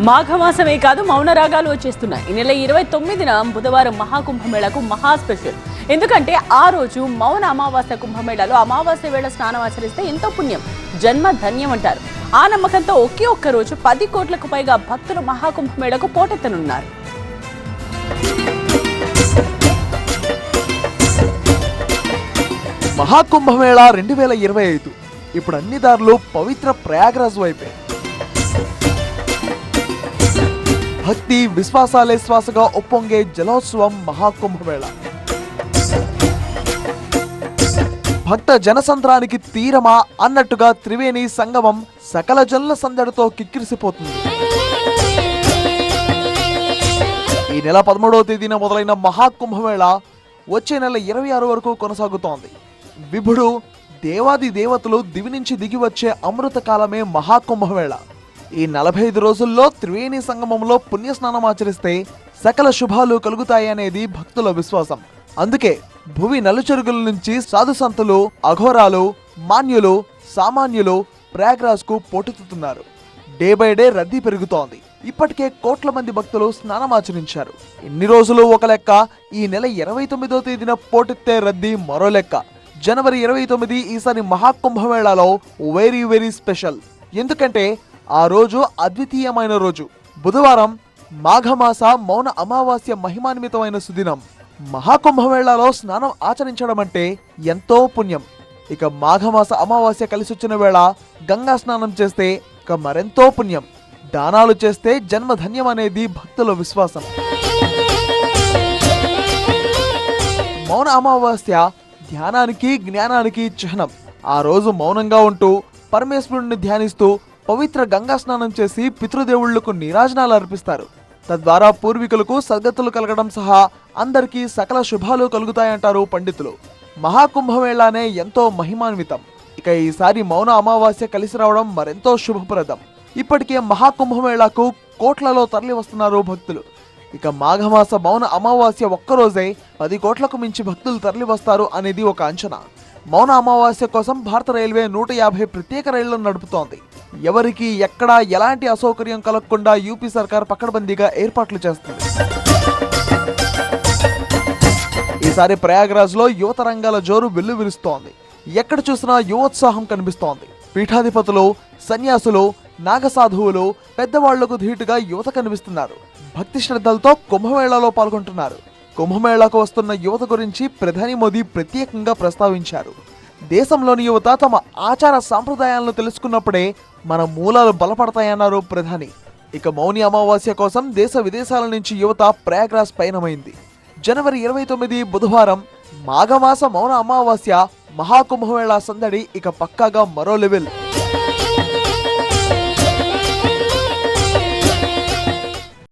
మాఘమాసమే కాదు మౌన రాగాలు వచ్చేస్తున్నాయి. ఈ నెల 29న బుధవారం మహాకుంభమేళకు మహా స్పెషల్. ఎందుకంటే ఆ రోజు మౌన అమావాస్య కుంభమేళలో అమావాస్య వేళ స్నానం ఆచరిస్తే ఎంతో పుణ్యం, జన్మ ధన్యం అంటారు. ఆ నమ్మకంతో ఒకే ఒక్క రోజు 10 కోట్లకు పైగా భక్తులు మహాకుంభమేళకు పోటెత్తనున్నారు. మహాకుంభమేళ 2025 ఇప్పుడు అన్ని దారులు పవిత్ర ప్రయాగ్రాజ్ వైపే. భక్తి విశ్వాసాలే శ్వాసగా ఒప్పొంగే జలోత్సవం మహాకుంభమేళ. భక్త జనసంద్రానికి తీరమా అన్నట్టుగా త్రివేణి సంగమం సకల జనుల సందడితో కిక్కిరిసిపోతుంది. ఈ నెల 13వ తేదీన మొదలైన మహాకుంభమేళ వచ్చే నెల 26 వరకు కొనసాగుతోంది. విభుడు దేవాది దేవతలు దివి నుంచి దిగి వచ్చే అమృత కాలమే మహాకుంభమేళ. ఈ 45 రోజుల్లో త్రివేణి సంగమంలో పుణ్యస్నానం ఆచరిస్తే సకల శుభాలు కలుగుతాయి అనేది భక్తుల విశ్వాసం. అందుకే భువి నలుచెరుగుల నుంచి సాధు సంతులు, అఘోరాలు, మాన్యులు, సామాన్యులు ప్రయాగ్రాజ్ కు పోటెత్తుతున్నారు. డే బై డే రద్దీ పెరుగుతోంది. ఇప్పటికే కోట్ల మంది భక్తులు స్నానమాచరించారు. ఇన్ని రోజులు ఒక లెక్క, ఈ నెల 29వ తేదీన పోటెత్తే రద్దీ మరో లెక్క. జనవరి 29 ఈసారి మహాకుంభమేళాలో వెరీ స్పెషల్. ఎందుకంటే ఆ రోజు అద్వితీయమైన రోజు. బుధవారం మాఘమాస మౌన అమావాస్య మహిమాన్వితమైన సుదినం. మహాకుంభమేళాలో స్నానం ఆచరించడం అంటే ఎంతో పుణ్యం. ఇక మాఘమాస అమావాస్య కలిసొచ్చిన వేళ గంగా స్నానం చేస్తే ఇక మరెంతో పుణ్యం. దానాలు చేస్తే జన్మధన్యం అనేది భక్తుల విశ్వాసం. మౌన అమావాస్య ధ్యానానికి, జ్ఞానానికి చిహ్నం. ఆ రోజు మౌనంగా ఉంటూ పరమేశ్వరుడిని ధ్యానిస్తూ పవిత్ర గంగా స్నానం చేసి పితృదేవుళ్లకు నీరాజనాలు అర్పిస్తారు. తద్వారా పూర్వీకులకు సద్గతులు కలగడం సహా అందరికీ సకల శుభాలు కలుగుతాయంటారు పండితులు. మహాకుంభమేళానే ఎంతో మహిమాన్వితం. ఇక ఈసారి మౌన అమావాస్య కలిసి రావడం మరెంతో శుభప్రదం. ఇప్పటికే మహాకుంభమేళాకు కోట్లలో తరలి వస్తున్నారు భక్తులు. ఇక మాఘమాస మౌన అమావాస్య ఒక్కరోజే 10 కోట్లకు మించి భక్తులు తరలి వస్తారు అనేది ఒక అంచనా. మౌన అమావాస్య కోసం భారత రైల్వే 150 ప్రత్యేక రైళ్లను నడుపుతోంది. ఎవరికి ఎక్కడా ఎలాంటి అసౌకర్యం కలగకుండా యూపీ సర్కార్ పకడ్బందీగా ఏర్పాట్లు చేస్తుంది. ఈసారి ప్రయాగ్రాజ్ లో యువత రంగాల జోరు వెల్లువిరుస్తోంది. ఎక్కడ చూసినా యువోత్సాహం కనిపిస్తోంది. పీఠాధిపతులు, సన్యాసులు, నాగసాధువులు, పెద్దవాళ్లకు ధీటుగా యువత కనిపిస్తున్నారు. భక్తి శ్రద్ధలతో కుంభమేళాలో పాల్గొంటున్నారు. కుంభమేళాకు వస్తున్న యువత గురించి ప్రధాని మోదీ ప్రత్యేకంగా ప్రస్తావించారు. దేశంలోని యువత తమ ఆచార సాంప్రదాయాలను తెలుసుకున్నప్పుడే మన మూలాలు బలపడతాయన్నారు ప్రధాని. ఇక మౌని అమావాస్య కోసం దేశ విదేశాల నుంచి యువత ప్రయాగ్రాజ్ పయనమైంది. జనవరి 29 బుధవారం మాఘమాస మౌన అమావాస్య మహాకుంభమేళా సందడి ఇక పక్కాగా మరో లెవెల్.